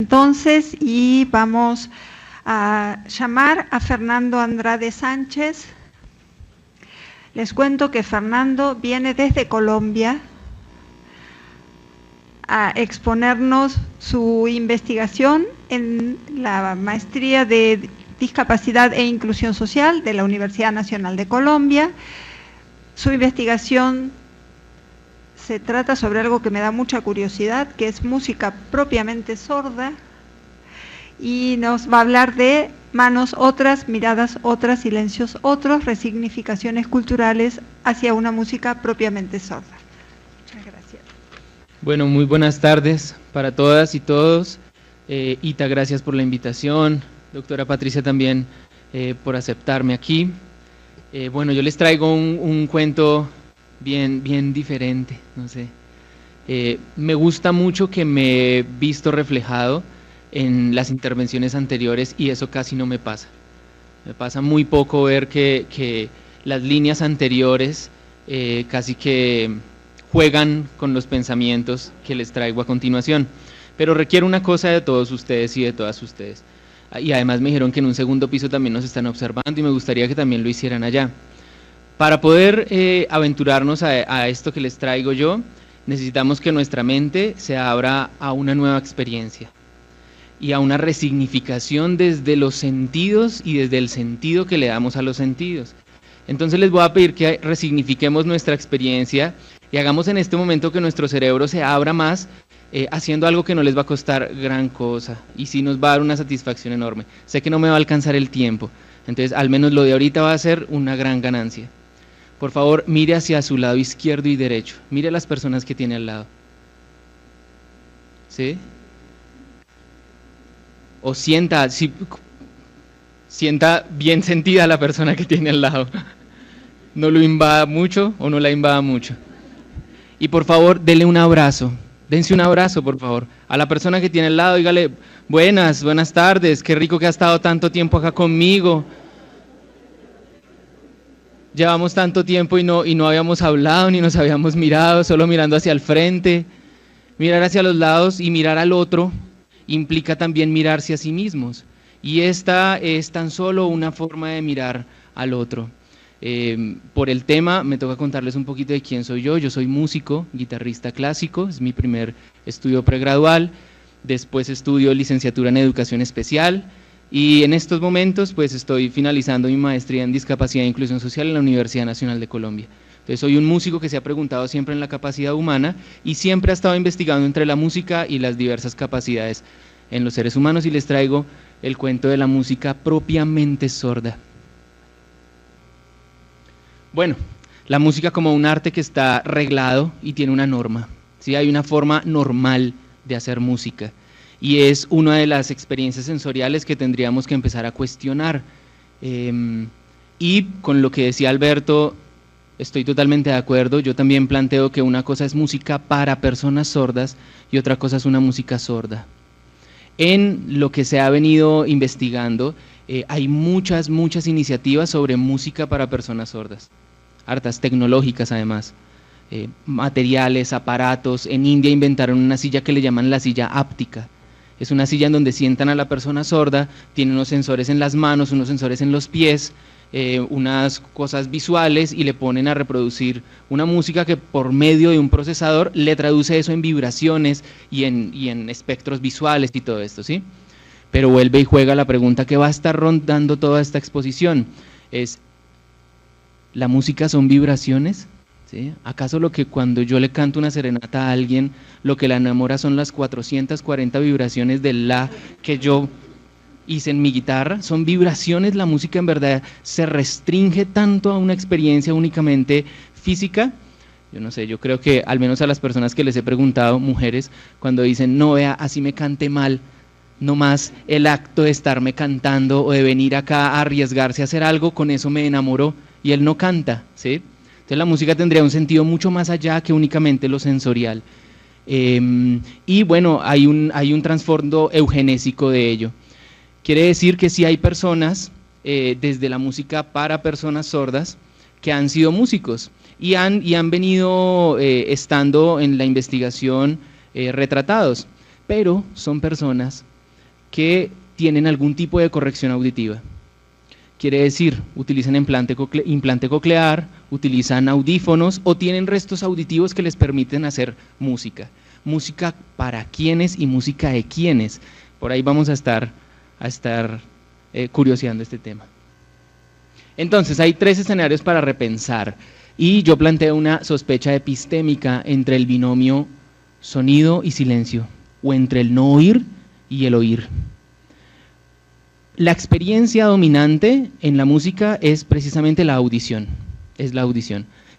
Entonces, y vamos a llamar a Fernando Andrade Sánchez. Les cuento que Fernando viene desde Colombia a exponernos su investigación en la maestría de Discapacidad e Inclusión Social de la Universidad Nacional de Colombia. Su investigación se trata sobre algo que me da mucha curiosidad, que es música propiamente sorda, y nos va a hablar de manos otras, miradas otras, silencios otros, resignificaciones culturales hacia una música propiamente sorda. Muchas gracias. Bueno, muy buenas tardes para todas y todos. Ita, gracias por la invitación. Doctora Patricia también por aceptarme aquí. Bueno, yo les traigo un cuento bien diferente, no sé. Me gusta mucho que me he visto reflejado en las intervenciones anteriores y eso casi no me pasa. Me pasa muy poco ver que las líneas anteriores casi que juegan con los pensamientos que les traigo a continuación. Pero requiere una cosa de todos ustedes y de todas ustedes. Y además me dijeron que en un segundo piso también nos están observando y me gustaría que también lo hicieran allá. Para poder aventurarnos a esto que les traigo yo, necesitamos que nuestra mente se abra a una nueva experiencia y a una resignificación desde los sentidos y desde el sentido que le damos a los sentidos. Entonces les voy a pedir que resignifiquemos nuestra experiencia y hagamos en este momento que nuestro cerebro se abra más, haciendo algo que no les va a costar gran cosa y sí nos va a dar una satisfacción enorme. Sé que no me va a alcanzar el tiempo, entonces al menos lo de ahorita va a ser una gran ganancia. Por favor, mire hacia su lado izquierdo y derecho. Mire a las personas que tiene al lado. ¿Sí? O sienta bien sentida la persona que tiene al lado. No lo invada mucho o no la invada mucho. Y por favor, dele un abrazo. Dense un abrazo, por favor. A la persona que tiene al lado, dígale, buenas tardes, qué rico que ha estado tanto tiempo acá conmigo. Llevamos tanto tiempo y no habíamos hablado ni nos habíamos mirado, solo mirando hacia el frente. Mirar hacia los lados y mirar al otro implica también mirarse a sí mismos. Y esta es tan solo una forma de mirar al otro. Por el tema me toca contarles un poquito de quién soy yo. Yo soy músico, guitarrista clásico, es mi primer estudio pregradual. Después estudio licenciatura en educación especial. Y en estos momentos pues estoy finalizando mi maestría en Discapacidad e Inclusión Social en la Universidad Nacional de Colombia. Entonces soy un músico que se ha preguntado siempre en la capacidad humana y siempre ha estado investigando entre la música y las diversas capacidades en los seres humanos y les traigo el cuento de la música propiamente sorda. Bueno, la música como un arte que está reglado y tiene una norma, ¿sí? Hay una forma normal de hacer música. Y es una de las experiencias sensoriales que tendríamos que empezar a cuestionar. Y con lo que decía Alberto, estoy totalmente de acuerdo. Yo también planteo que una cosa es música para personas sordas y otra cosa es una música sorda. En lo que se ha venido investigando, hay muchas iniciativas sobre música para personas sordas, hartas tecnológicas además. Materiales, aparatos. En India inventaron una silla que le llaman la silla áptica. Es una silla en donde sientan a la persona sorda, tiene unos sensores en las manos, unos sensores en los pies, unas cosas visuales y le ponen a reproducir una música que por medio de un procesador le traduce eso en vibraciones y en espectros visuales y todo esto, ¿sí? Pero vuelve y juega la pregunta que va a estar rondando toda esta exposición, es, ¿la música son vibraciones? ¿Sí? ¿Acaso lo que cuando yo le canto una serenata a alguien, lo que la enamora son las 440 vibraciones del la que yo hice en mi guitarra? ¿Son vibraciones? ¿La música en verdad se restringe tanto a una experiencia únicamente física? Yo no sé, yo creo que al menos a las personas que les he preguntado, mujeres, cuando dicen, no vea, así me cante mal, no más el acto de estarme cantando o de venir acá a arriesgarse a hacer algo, con eso me enamoró y él no canta, ¿sí? Entonces la música tendría un sentido mucho más allá que únicamente lo sensorial. Y bueno, hay un trasfondo eugenésico de ello. Quiere decir que sí hay personas, desde la música para personas sordas, que han sido músicos y han venido estando en la investigación retratados. pero son personas que tienen algún tipo de corrección auditiva. Quiere decir, utilizan implante coclear, utilizan audífonos o tienen restos auditivos que les permiten hacer música. Música para quiénes y música de quiénes. Por ahí vamos a estar curioseando este tema. Entonces, hay 3 escenarios para repensar y yo planteo una sospecha epistémica entre el binomio sonido y silencio, o entre el no oír y el oír. La experiencia dominante en la música es precisamente la audición,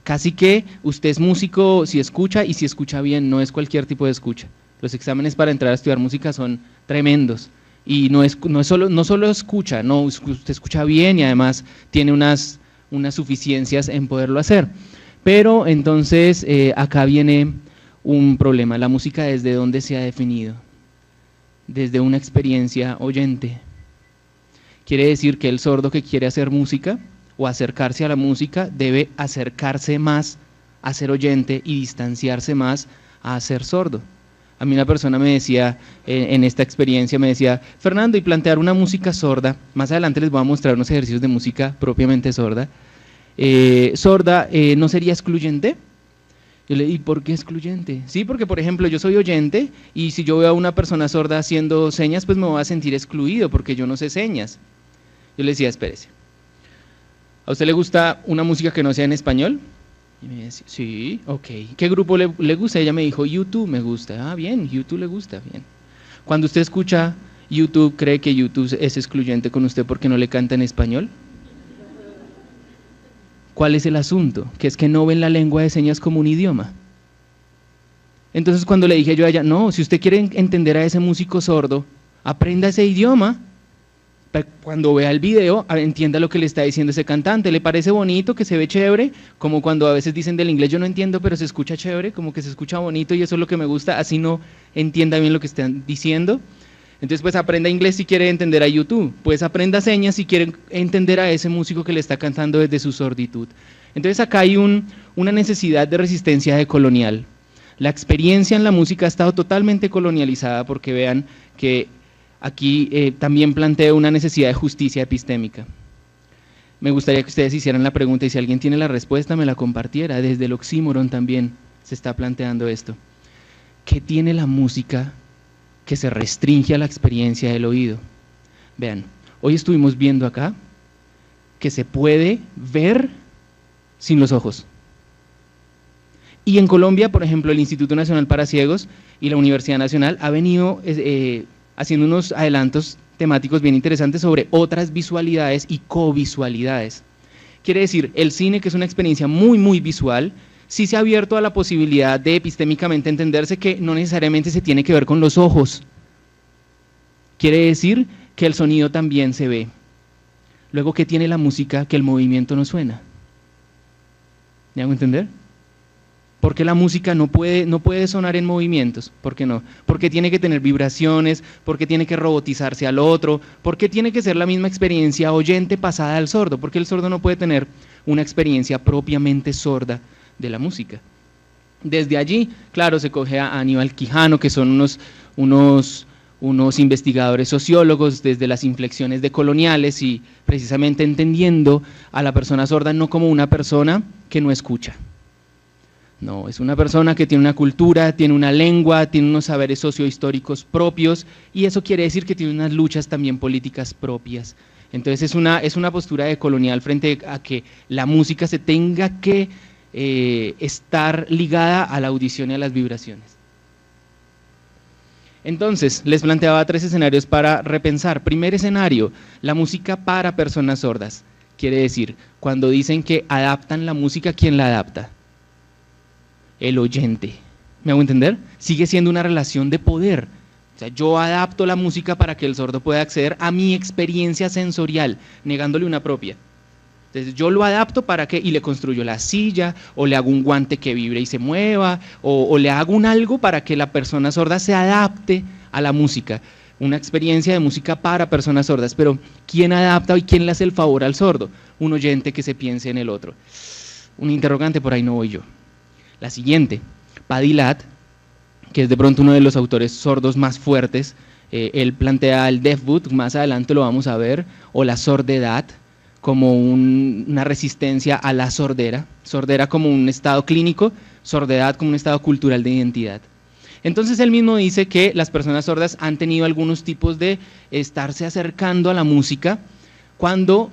Casi que usted es músico si escucha, y si escucha bien, no es cualquier tipo de escucha. Los exámenes para entrar a estudiar música son tremendos, y no solo escucha, no, usted escucha bien y además tiene unas suficiencias en poderlo hacer. Pero entonces acá viene un problema. La música, ¿desde dónde se ha definido? Desde una experiencia oyente. Quiere decir que el sordo que quiere hacer música o acercarse a la música debe acercarse más a ser oyente y distanciarse más a ser sordo. A mí una persona me decía, en esta experiencia me decía, Fernando, y plantear una música sorda, más adelante les voy a mostrar unos ejercicios de música propiamente sorda, ¿no sería excluyente? Yo le dije, ¿y por qué excluyente? Sí, porque por ejemplo yo soy oyente y si yo veo a una persona sorda haciendo señas, pues me voy a sentir excluido porque yo no sé señas. Yo le decía, espérese, ¿a usted le gusta una música que no sea en español? Y me decía, sí, ok. ¿Qué grupo le gusta? Ella me dijo, YouTube me gusta. Ah, bien, YouTube le gusta, bien. Cuando usted escucha YouTube, ¿cree que YouTube es excluyente con usted porque no le canta en español? ¿Cuál es el asunto? Que es que no ven la lengua de señas como un idioma. Entonces cuando le dije yo a ella, no, si usted quiere entender a ese músico sordo, aprenda ese idioma. Cuando vea el video, entienda lo que le está diciendo ese cantante. ¿Le parece bonito, que se ve chévere? Como cuando a veces dicen del inglés, yo no entiendo, pero se escucha chévere, como que se escucha bonito y eso es lo que me gusta, así no entienda bien lo que están diciendo. Entonces pues aprenda inglés si quiere entender a YouTube, pues aprenda señas si quiere entender a ese músico que le está cantando desde su sorditud. Entonces acá hay una necesidad de resistencia decolonial. La experiencia en la música ha estado totalmente colonializada, porque vean que aquí también planteo una necesidad de justicia epistémica. Me gustaría que ustedes hicieran la pregunta y si alguien tiene la respuesta me la compartiera. Desde el oxímoron también se está planteando esto. ¿Qué tiene la música que se restringe a la experiencia del oído? Vean, hoy estuvimos viendo acá que se puede ver sin los ojos. Y en Colombia, por ejemplo, el Instituto Nacional para Ciegos y la Universidad Nacional ha venido haciendo unos adelantos temáticos bien interesantes sobre otras visualidades y covisualidades. Quiere decir, el cine, que es una experiencia muy, muy visual, sí se ha abierto a la posibilidad de epistémicamente entenderse que no necesariamente se tiene que ver con los ojos. Quiere decir que el sonido también se ve. Luego, ¿qué tiene la música que el movimiento no suena? ¿Me hago entender? Porque la música no puede sonar en movimientos. ¿Por qué no? Porque tiene que tener vibraciones, porque tiene que robotizarse al otro, porque tiene que ser la misma experiencia oyente pasada al sordo, porque el sordo no puede tener una experiencia propiamente sorda de la música. Desde allí, claro, se coge a Aníbal Quijano, que son unos investigadores sociólogos desde las inflexiones decoloniales y precisamente entendiendo a la persona sorda no como una persona que no escucha. No, es una persona que tiene una cultura, tiene una lengua, tiene unos saberes sociohistóricos propios y eso quiere decir que tiene unas luchas también políticas propias. Entonces es una postura decolonial frente a que la música se tenga que estar ligada a la audición y a las vibraciones. Entonces, les planteaba 3 escenarios para repensar. Primer escenario, la música para personas sordas. Quiere decir, cuando dicen que adaptan la música, ¿quién la adapta? El oyente. ¿Me hago entender? Sigue siendo una relación de poder. O sea, yo adapto la música para que el sordo pueda acceder a mi experiencia sensorial, negándole una propia. Entonces yo lo adapto para que, y le construyo la silla, o le hago un guante que vibre y se mueva, o le hago un algo para que la persona sorda se adapte a la música. Una experiencia de música para personas sordas, pero ¿quién adapta y quién le hace el favor al sordo? Un oyente que se piense en el otro. Un interrogante, por ahí no voy yo. La siguiente, Padilat que es de pronto uno de los autores sordos más fuertes. Él plantea el Deafwood, más adelante lo vamos a ver, o la sordedad, como una resistencia a la sordera, sordera como un estado clínico, sordedad como un estado cultural de identidad. Entonces él mismo dice que las personas sordas han tenido algunos tipos de estarse acercando a la música cuando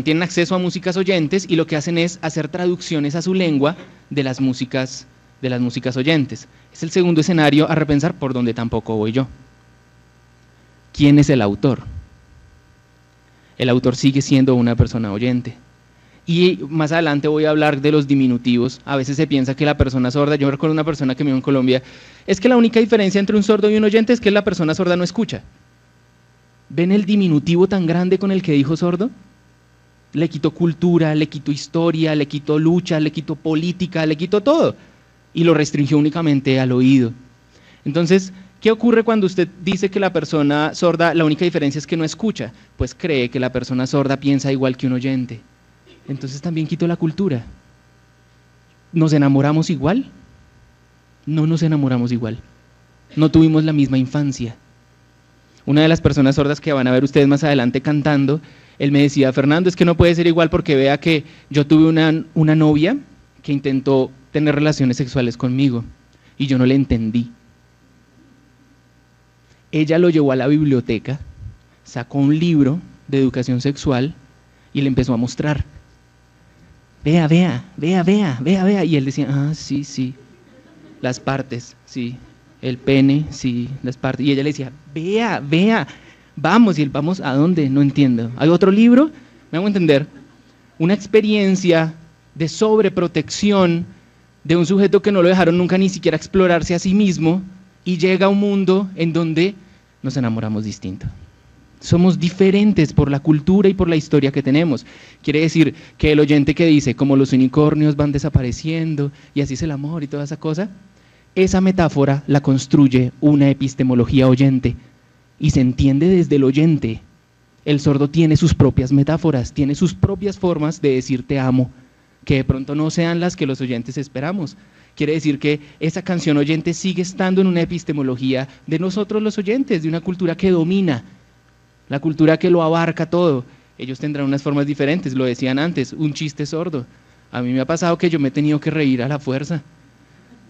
tienen acceso a músicas oyentes y lo que hacen es hacer traducciones a su lengua de las músicas oyentes. Es el segundo escenario a repensar, por donde tampoco voy yo. ¿Quién es el autor? El autor sigue siendo una persona oyente. Y más adelante voy a hablar de los diminutivos. A veces se piensa que la persona sorda, yo recuerdo una persona que me vio en Colombia, es que la única diferencia entre un sordo y un oyente es que la persona sorda no escucha. ¿Ven el diminutivo tan grande con el que dijo sordo? Le quitó cultura, le quitó historia, le quitó lucha, le quitó política, le quitó todo. Y lo restringió únicamente al oído. Entonces, ¿qué ocurre cuando usted dice que la persona sorda, la única diferencia es que no escucha? Pues cree que la persona sorda piensa igual que un oyente. Entonces también quitó la cultura. ¿Nos enamoramos igual? No nos enamoramos igual. No tuvimos la misma infancia. Una de las personas sordas que van a ver ustedes más adelante cantando, él me decía, Fernando, es que no puede ser igual porque vea que yo tuve una novia que intentó tener relaciones sexuales conmigo y yo no le entendí. Ella lo llevó a la biblioteca, sacó un libro de educación sexual y le empezó a mostrar. Vea. Y él decía, sí, las partes, sí, el pene, sí, las partes. Y ella le decía, vea, vamos. Y él, ¿vamos a dónde? No entiendo. ¿Hay otro libro? Me hago entender. Una experiencia de sobreprotección de un sujeto que no lo dejaron nunca ni siquiera explorarse a sí mismo y llega a un mundo en donde nos enamoramos distinto. Somos diferentes por la cultura y por la historia que tenemos. Quiere decir que el oyente que dice, como los unicornios van desapareciendo y así es el amor y toda esa cosa, esa metáfora la construye una epistemología oyente y se entiende desde el oyente. El sordo tiene sus propias metáforas, tiene sus propias formas de decir te amo, que de pronto no sean las que los oyentes esperamos. Quiere decir que esa canción oyente sigue estando en una epistemología de nosotros los oyentes, de una cultura que domina, la cultura que lo abarca todo. Ellos tendrán unas formas diferentes, lo decían antes, un chiste sordo. A mí me ha pasado que yo me he tenido que reír a la fuerza,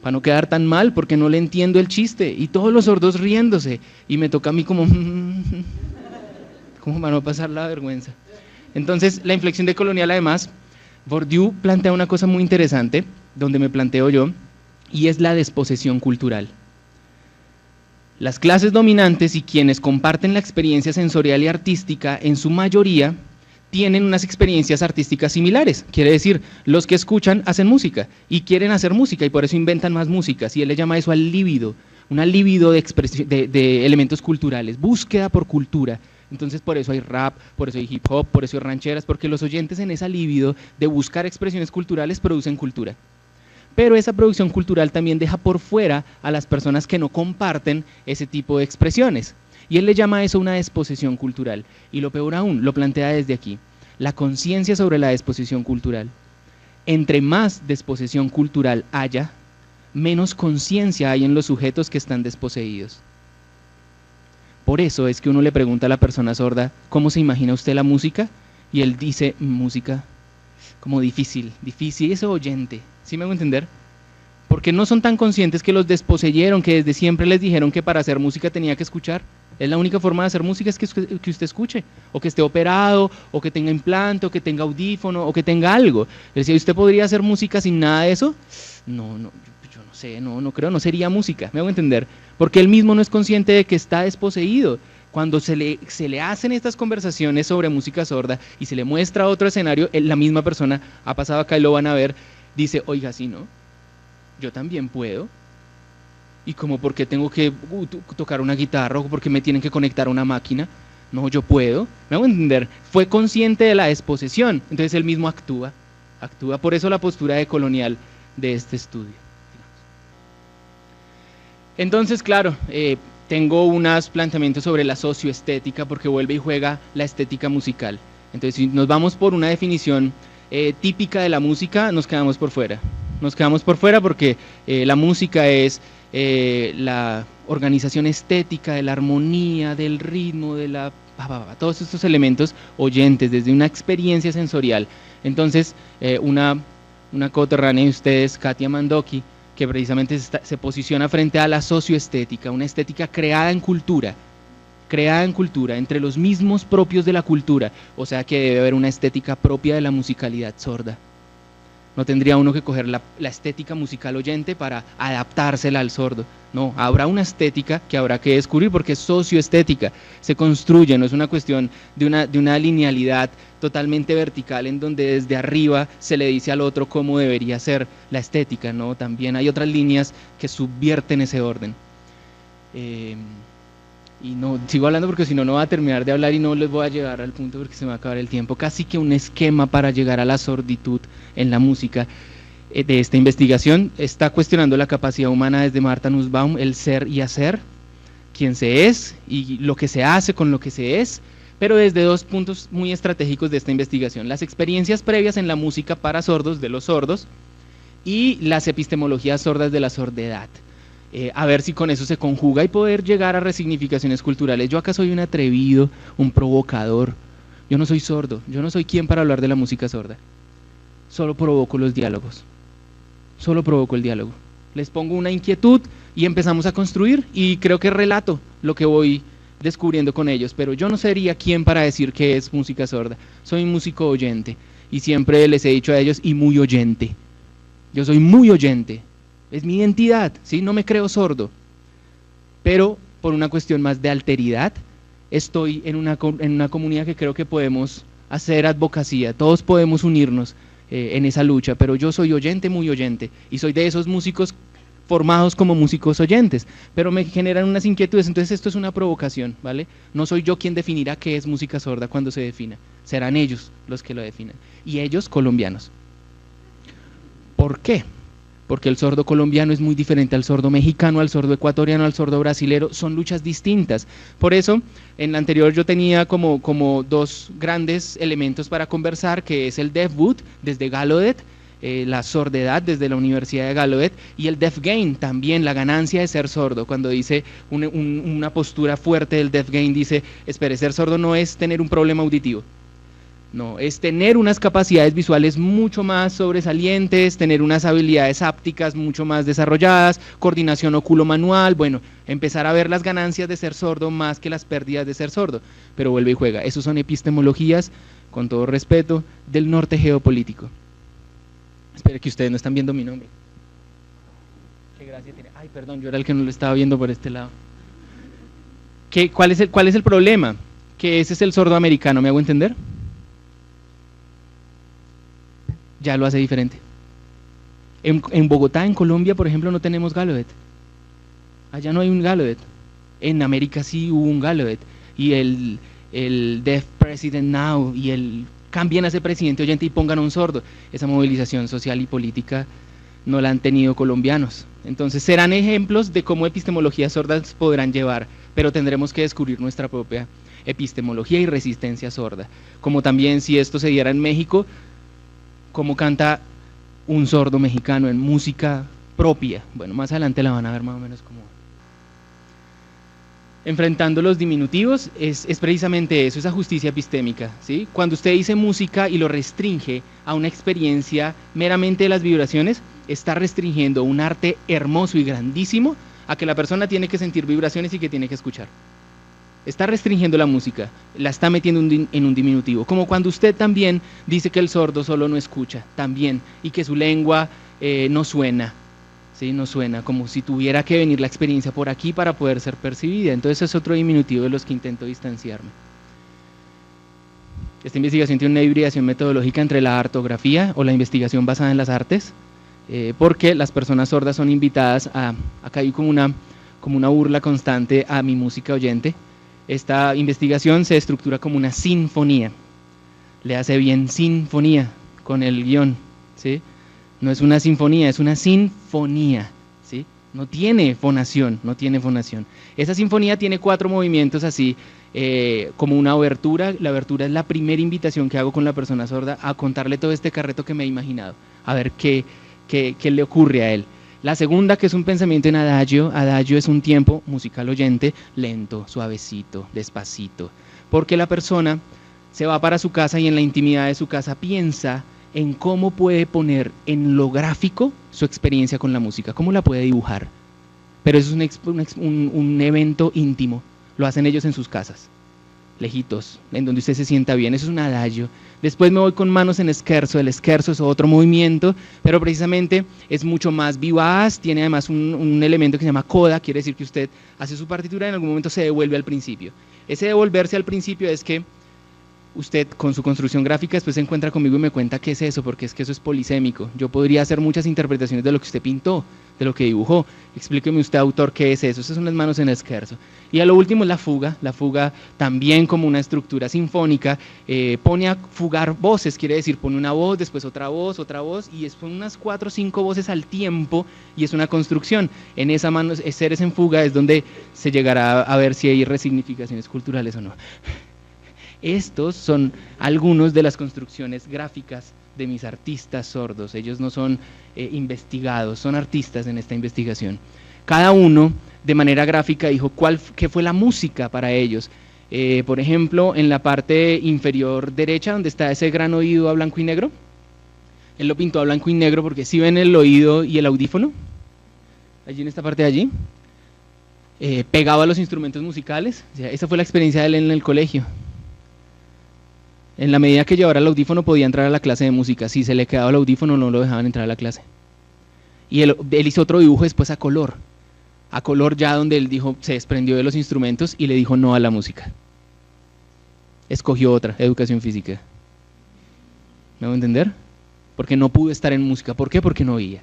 para no quedar tan mal, porque no le entiendo el chiste, y todos los sordos riéndose, y me toca a mí como para no pasar la vergüenza. Entonces, la inflexión decolonial, además, Bourdieu plantea una cosa muy interesante, donde me planteo yo, y es la desposesión cultural. Las clases dominantes y quienes comparten la experiencia sensorial y artística, en su mayoría, tienen unas experiencias artísticas similares. Quiere decir, los que escuchan hacen música y quieren hacer música y por eso inventan más músicas. Y él le llama eso al líbido, una líbido de elementos culturales, búsqueda por cultura. Entonces por eso hay rap, por eso hay hip hop, por eso hay rancheras, porque los oyentes en esa líbido de buscar expresiones culturales producen cultura. Pero esa producción cultural también deja por fuera a las personas que no comparten ese tipo de expresiones. Y él le llama a eso una desposesión cultural. Y lo peor aún, lo plantea desde aquí, la conciencia sobre la desposesión cultural. Entre más desposesión cultural haya, menos conciencia hay en los sujetos que están desposeídos. Por eso es que uno le pregunta a la persona sorda, ¿cómo se imagina usted la música? Y él dice, música como difícil, eso oyente. ¿Sí me hago entender? Porque no son tan conscientes que los desposeyeron, que desde siempre les dijeron que para hacer música tenía que escuchar. Es la única forma de hacer música es que usted escuche, o que esté operado, o que tenga implante, o que tenga audífono, o que tenga algo. Le decía, ¿usted podría hacer música sin nada de eso? No, yo no sé, no creo, no sería música, me hago entender. Porque él mismo no es consciente de que está desposeído. Cuando se le hacen estas conversaciones sobre música sorda y se le muestra otro escenario, la misma persona, ha pasado acá y lo van a ver, dice, oiga, sí, ¿no? Yo también puedo. ¿Y como por qué tengo que tocar una guitarra o por qué me tienen que conectar a una máquina? No, yo puedo. ¿Me hago entender? Fue consciente de la desposesión, entonces él mismo actúa. Por eso la postura decolonial de este estudio. Entonces, claro, tengo unos planteamientos sobre la socioestética porque vuelve y juega la estética musical. Entonces, si nos vamos por una definición típica de la música, nos quedamos por fuera. nos quedamos por fuera porque la música es la organización estética, de la armonía, del ritmo, de la todos estos elementos oyentes desde una experiencia sensorial. Entonces, una coterránea de ustedes, Katia Mandoki, que precisamente se posiciona frente a la socioestética, una estética creada en cultura, entre los mismos propios de la cultura, o sea que debe haber una estética propia de la musicalidad sorda. No tendría uno que coger la estética musical oyente para adaptársela al sordo. No, habrá una estética que habrá que descubrir porque es socioestética, se construye, no es una cuestión de una linealidad totalmente vertical en donde desde arriba se le dice al otro cómo debería ser la estética, ¿no? También hay otras líneas que subvierten ese orden. Y no, sigo hablando porque si no, no voy a terminar de hablar y no les voy a llegar al punto porque se me va a acabar el tiempo. Casi que un esquema para llegar a la sorditud en la música de esta investigación está cuestionando la capacidad humana desde Martha Nussbaum, el ser y hacer, quién se es y lo que se hace con lo que se es, pero desde dos puntos muy estratégicos de esta investigación: las experiencias previas en la música para sordos de los sordos y las epistemologías sordas de la sordedad. A ver si con eso se conjuga y poder llegar a resignificaciones culturales. Yo acá soy un atrevido, un provocador. Yo no soy sordo, yo no soy quien para hablar de la música sorda. Solo provoco los diálogos, solo provoco el diálogo. Les pongo una inquietud y empezamos a construir y creo que relato lo que voy descubriendo con ellos, pero yo no sería quien para decir qué es música sorda. Soy un músico oyente y siempre les he dicho a ellos, y muy oyente. Yo soy muy oyente. Es mi identidad, ¿sí? No me creo sordo, pero por una cuestión más de alteridad, estoy en una comunidad que creo que podemos hacer advocacia, todos podemos unirnos en esa lucha, pero yo soy oyente, muy oyente, y soy de esos músicos formados como músicos oyentes, pero me generan unas inquietudes, entonces esto es una provocación, ¿vale? No soy yo quien definirá qué es música sorda cuando se defina, serán ellos los que lo definan, y ellos colombianos. ¿Por qué? Porque el sordo colombiano es muy diferente al sordo mexicano, al sordo ecuatoriano, al sordo brasilero, son luchas distintas. Por eso, en la anterior yo tenía como dos grandes elementos para conversar, que es el Deafwood, desde Gallaudet, la sordedad desde la Universidad de Gallaudet, y el Deaf Gain, también la ganancia de ser sordo. Cuando dice una postura fuerte del Deaf Gain, dice, espere, ser sordo no es tener un problema auditivo. No, es tener unas capacidades visuales mucho más sobresalientes, tener unas habilidades ápticas mucho más desarrolladas, coordinación oculo-manual, bueno, empezar a ver las ganancias de ser sordo más que las pérdidas de ser sordo, pero vuelve y juega. Esos son epistemologías, con todo respeto, del norte geopolítico. Espero que ustedes no están viendo mi nombre. Qué gracia tiene. Ay, perdón, yo era el que no lo estaba viendo por este lado. ¿Cuál es el problema? Que ese es el sordo americano, ¿me hago entender? Ya lo hace diferente. En Bogotá, en Colombia, por ejemplo, no tenemos Gallaudet. Allá no hay un Gallaudet. En América sí hubo un Gallaudet. Y el Deaf President Now, y cambien a ese presidente oyente y pongan a un sordo. Esa movilización social y política no la han tenido colombianos. Entonces serán ejemplos de cómo epistemologías sordas podrán llevar, pero tendremos que descubrir nuestra propia epistemología y resistencia sorda. Como también si esto se diera en México, cómo canta un sordo mexicano en música propia. Bueno, más adelante la van a ver más o menos cómo. Enfrentando los diminutivos es precisamente eso, esa justicia epistémica, ¿sí? Cuando usted dice música y lo restringe a una experiencia meramente de las vibraciones, está restringiendo un arte hermoso y grandísimo a que la persona tiene que sentir vibraciones y que tiene que escuchar. Está restringiendo la música, la está metiendo en un diminutivo, como cuando usted también dice que el sordo solo no escucha, también, y que su lengua no suena, ¿sí? No suena, como si tuviera que venir la experiencia por aquí para poder ser percibida. Entonces es otro diminutivo de los que intento distanciarme. Esta investigación tiene una hibridación metodológica entre la artografía o la investigación basada en las artes, porque las personas sordas son invitadas acá hay como una burla constante a mi música oyente. Esta investigación se estructura como una sinfonía, le hace bien sinfonía con el guión, ¿sí? No es una sinfonía, es una sinfonía, ¿sí? No tiene fonación, no tiene fonación. Esa sinfonía tiene 4 movimientos así, como una obertura. La obertura es la primera invitación que hago con la persona sorda a contarle todo este carreto que me he imaginado, a ver qué que le ocurre a él. La segunda, que es un pensamiento en adagio. Adagio es un tiempo musical oyente, lento, suavecito, despacito, porque la persona se va para su casa y en la intimidad de su casa piensa en cómo puede poner en lo gráfico su experiencia con la música, cómo la puede dibujar. Pero eso es un evento íntimo, lo hacen ellos en sus casas, lejitos, en donde usted se sienta bien. Eso es un adagio. Después me voy con manos en scherzo. El scherzo es otro movimiento, pero precisamente es mucho más vivaz, tiene además un elemento que se llama coda, quiere decir que usted hace su partitura y en algún momento se devuelve al principio. Ese devolverse al principio es que usted con su construcción gráfica después se encuentra conmigo y me cuenta qué es eso, porque es que eso es polisémico. Yo podría hacer muchas interpretaciones de lo que usted pintó, de lo que dibujó. Explíqueme usted, autor, qué es eso. Esas son las manos en el scherzo. Y a lo último es la fuga también como una estructura sinfónica, pone a fugar voces, quiere decir, pone una voz, después otra voz, y después unas 4 o 5 voces al tiempo, y es una construcción. En esa mano, seres en fuga, es donde se llegará a ver si hay resignificaciones culturales o no. Estos son algunos de las construcciones gráficas de mis artistas sordos. Ellos no son investigados, son artistas en esta investigación. Cada uno, de manera gráfica, dijo qué fue la música para ellos. Por ejemplo, en la parte inferior derecha, donde está ese gran oído a blanco y negro, él lo pintó a blanco y negro porque si ven el oído y el audífono, allí en esta parte de allí, pegado a los instrumentos musicales. O sea, esa fue la experiencia de él en el colegio. En la medida que llevara el audífono podía entrar a la clase de música. Si se le quedaba el audífono no lo dejaban entrar a la clase. Y él hizo otro dibujo después a color ya donde él dijo, se desprendió de los instrumentos y le dijo no a la música. Escogió otra, educación física. ¿Me voy a entender? Porque no pudo estar en música. ¿Por qué? Porque no oía.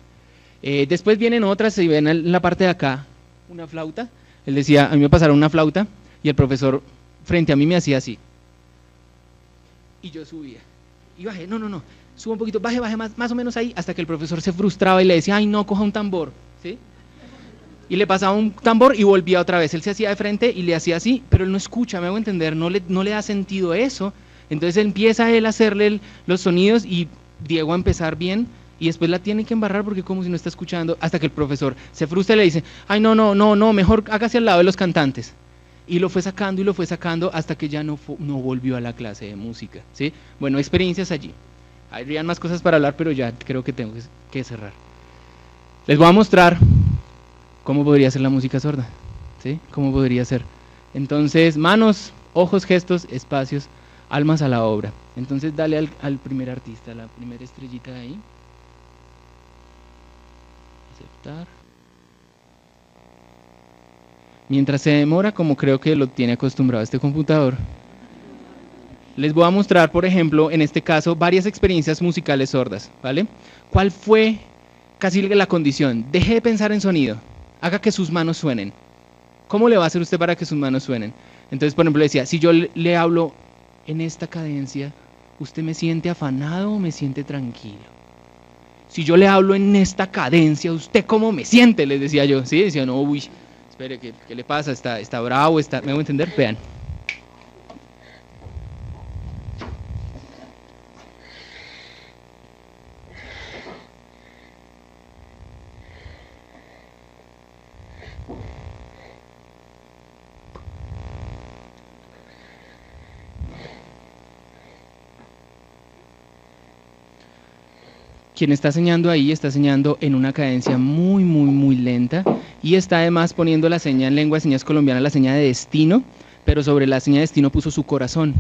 Después vienen otras, si ven en la parte de acá, una flauta. Él decía, a mí me pasaron una flauta y el profesor frente a mí me hacía así. Y yo subía, y bajé, no, subo un poquito, baje más o menos ahí, hasta que el profesor se frustraba y le decía, ay no, coja un tambor, ¿sí? Y le pasaba un tambor y volvía otra vez, él se hacía de frente y le hacía así, pero él no escucha, me hago entender, no le da sentido eso. Entonces empieza él a hacerle los sonidos y Diego a empezar bien, y después la tiene que embarrar porque como si no está escuchando, hasta que el profesor se frustra y le dice, ay no, mejor hágase al lado de los cantantes. Y lo fue sacando hasta que ya no volvió a la clase de música, ¿sí? Bueno, experiencias allí. Habrían más cosas para hablar, pero ya creo que tengo que cerrar. Les voy a mostrar cómo podría ser la música sorda, ¿sí? Cómo podría ser. Entonces, manos, ojos, gestos, espacios, almas a la obra. Entonces, dale al primer artista, la primera estrellita de ahí. Aceptar. Mientras se demora, como creo que lo tiene acostumbrado este computador, les voy a mostrar, por ejemplo, en este caso, varias experiencias musicales sordas, ¿vale? ¿Cuál fue casi la condición? Deje de pensar en sonido, haga que sus manos suenen. ¿Cómo le va a hacer usted para que sus manos suenen? Entonces, por ejemplo, decía, si yo le hablo en esta cadencia, ¿usted me siente afanado o me siente tranquilo? Si yo le hablo en esta cadencia, ¿usted cómo me siente? Les decía yo, ¿sí? Decía, no, uy, espere, ¿qué le pasa? ¿Está bravo? ¿Me voy a entender? Vean. Quien está señalando ahí está señalando en una cadencia muy lenta y está además poniendo la seña en lengua de señas colombiana, la seña de destino, pero sobre la seña de destino puso su corazón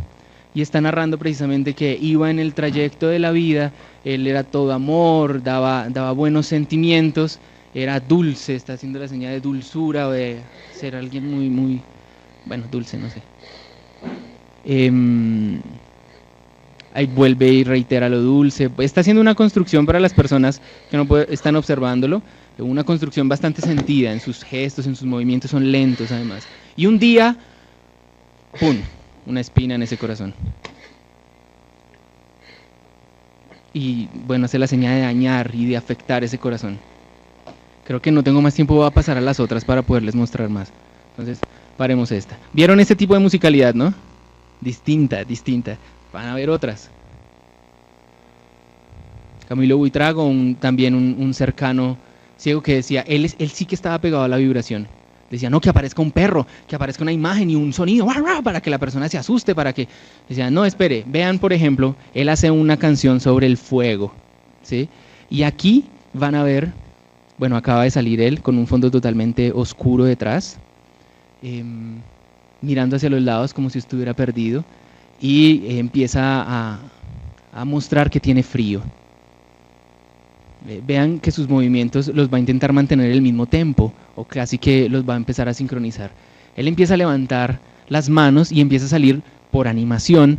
y está narrando precisamente que iba en el trayecto de la vida, él era todo amor, daba buenos sentimientos, era dulce, está haciendo la seña de dulzura o de ser alguien muy, bueno, dulce, no sé. Ahí vuelve y reitera lo dulce. Está haciendo una construcción para las personas que no están observándolo, una construcción bastante sentida en sus gestos, en sus movimientos, son lentos además. Y un día, ¡pum!, una espina en ese corazón. Y bueno, hace la señal de dañar y de afectar ese corazón. Creo que no tengo más tiempo, voy a pasar a las otras para poderles mostrar más. Entonces, paremos esta. ¿Vieron este tipo de musicalidad, no? Distinta. Van a haber otras. Camilo Buitrago, también un cercano ciego que decía, él sí que estaba pegado a la vibración. Decía, no, que aparezca un perro, que aparezca una imagen y un sonido, para que la persona se asuste, para que... Decía, no, espere, vean, por ejemplo, él hace una canción sobre el fuego, ¿sí? Y aquí van a ver, bueno, acaba de salir él con un fondo totalmente oscuro detrás, mirando hacia los lados como si estuviera perdido, y empieza a mostrar que tiene frío. Vean que sus movimientos los va a intentar mantener el mismo tempo, o casi que los va a empezar a sincronizar. Él empieza a levantar las manos y empieza a salir por animación,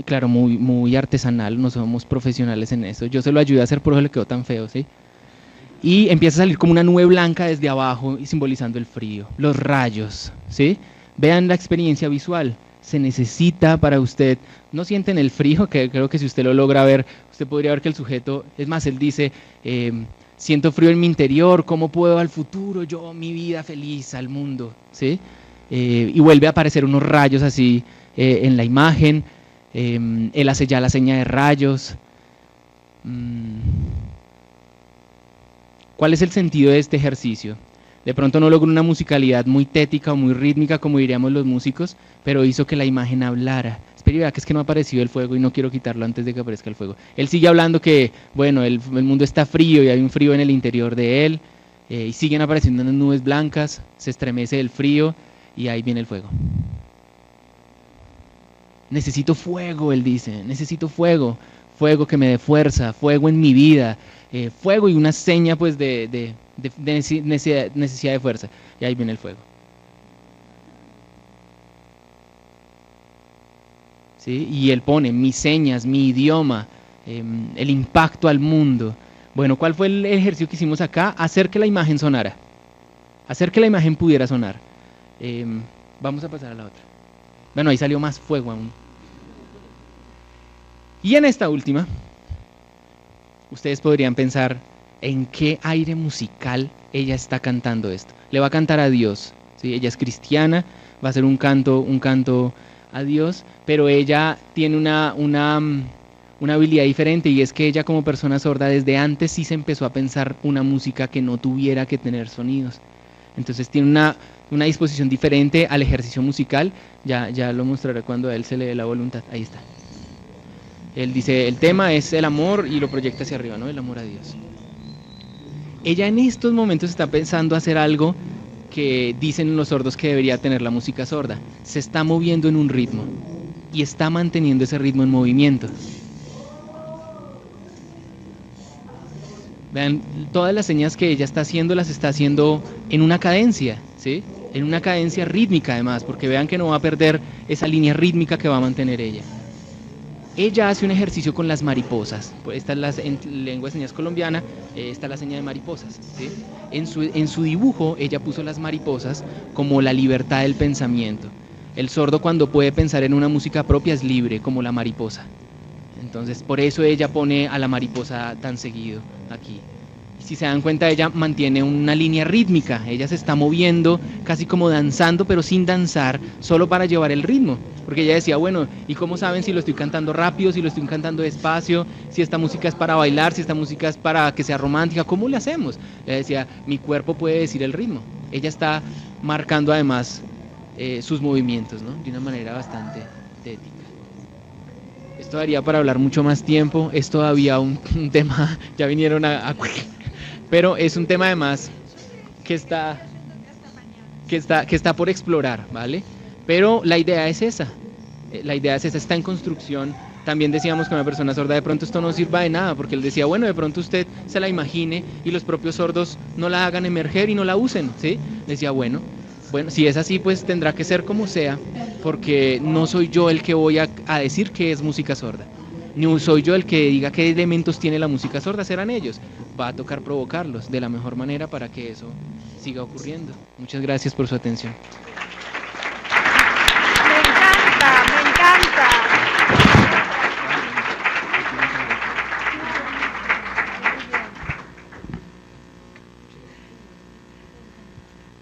claro, muy artesanal, no somos profesionales en eso. Yo se lo ayudé a hacer, por eso le quedó tan feo, ¿sí? Y empieza a salir como una nube blanca desde abajo, y simbolizando el frío, los rayos, ¿sí? Vean la experiencia visual. Se necesita para usted, no sienten el frío, que creo que si usted lo logra ver, usted podría ver que el sujeto, es más, él dice, siento frío en mi interior, ¿cómo puedo al futuro, yo, mi vida feliz, al mundo? ¿Sí? Y vuelve a aparecer unos rayos así en la imagen, él hace ya la seña de rayos. ¿Cuál es el sentido de este ejercicio? De pronto no logró una musicalidad muy tética o muy rítmica, como diríamos los músicos, pero hizo que la imagen hablara. Espera, vea que es que no ha aparecido el fuego y no quiero quitarlo antes de que aparezca el fuego. Él sigue hablando que, bueno, el mundo está frío y hay un frío en el interior de él, y siguen apareciendo unas nubes blancas, se estremece el frío y ahí viene el fuego. Necesito fuego, él dice, necesito fuego, fuego que me dé fuerza, fuego en mi vida, fuego y una seña pues de necesidad de fuerza. Y ahí viene el fuego. ¿Sí? Y él pone mis señas, mi idioma, el impacto al mundo. Bueno, ¿cuál fue el ejercicio que hicimos acá? Hacer que la imagen sonara. Hacer que la imagen pudiera sonar. Vamos a pasar a la otra. Bueno, ahí salió más fuego aún. Y en esta última, ustedes podrían pensar, ¿en qué aire musical ella está cantando esto? Le va a cantar a Dios, ¿sí? Ella es cristiana, va a hacer un canto a Dios, pero ella tiene una habilidad diferente, y es que ella, como persona sorda, desde antes sí se empezó a pensar una música que no tuviera que tener sonidos. Entonces tiene una disposición diferente al ejercicio musical. Ya lo mostraré cuando a él se le dé la voluntad. Ahí está. Él dice, el tema es el amor, y lo proyecta hacia arriba, ¿no? El amor a Dios. Ella en estos momentos está pensando hacer algo que dicen los sordos que debería tener la música sorda. Se está moviendo en un ritmo y está manteniendo ese ritmo en movimiento. Vean, todas las señas que ella está haciendo las está haciendo en una cadencia, ¿sí? En una cadencia rítmica además, porque vean que no va a perder esa línea rítmica que va a mantener ella. Ella hace un ejercicio con las mariposas. Pues esta es en lengua de señas colombiana, esta es la seña de mariposas, ¿sí? En su dibujo ella puso las mariposas como la libertad del pensamiento. El sordo, cuando puede pensar en una música propia, es libre, como la mariposa. Entonces por eso ella pone a la mariposa tan seguido aquí. Y si se dan cuenta, ella mantiene una línea rítmica, ella se está moviendo casi como danzando, pero sin danzar, solo para llevar el ritmo. Porque ella decía, bueno, ¿y cómo saben si lo estoy cantando rápido, si lo estoy cantando despacio, si esta música es para bailar, si esta música es para que sea romántica? ¿Cómo le hacemos? Ella decía, mi cuerpo puede decir el ritmo. Ella está marcando además sus movimientos, ¿no? De una manera bastante tética. Esto daría para hablar mucho más tiempo, es todavía un tema, ya vinieron pero es un tema además que está por explorar, ¿vale? Pero la idea es esa, está en construcción. También decíamos que una persona sorda, de pronto esto no sirva de nada, porque él decía, bueno, de pronto usted se la imagine y los propios sordos no la hagan emerger y no la usen, ¿sí? Decía, bueno, si es así, pues tendrá que ser como sea, porque no soy yo el que voy a decir que es música sorda, ni soy yo el que diga qué elementos tiene la música sorda, serán ellos. Va a tocar provocarlos de la mejor manera para que eso siga ocurriendo. Muchas gracias por su atención. Me encanta.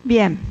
Bien.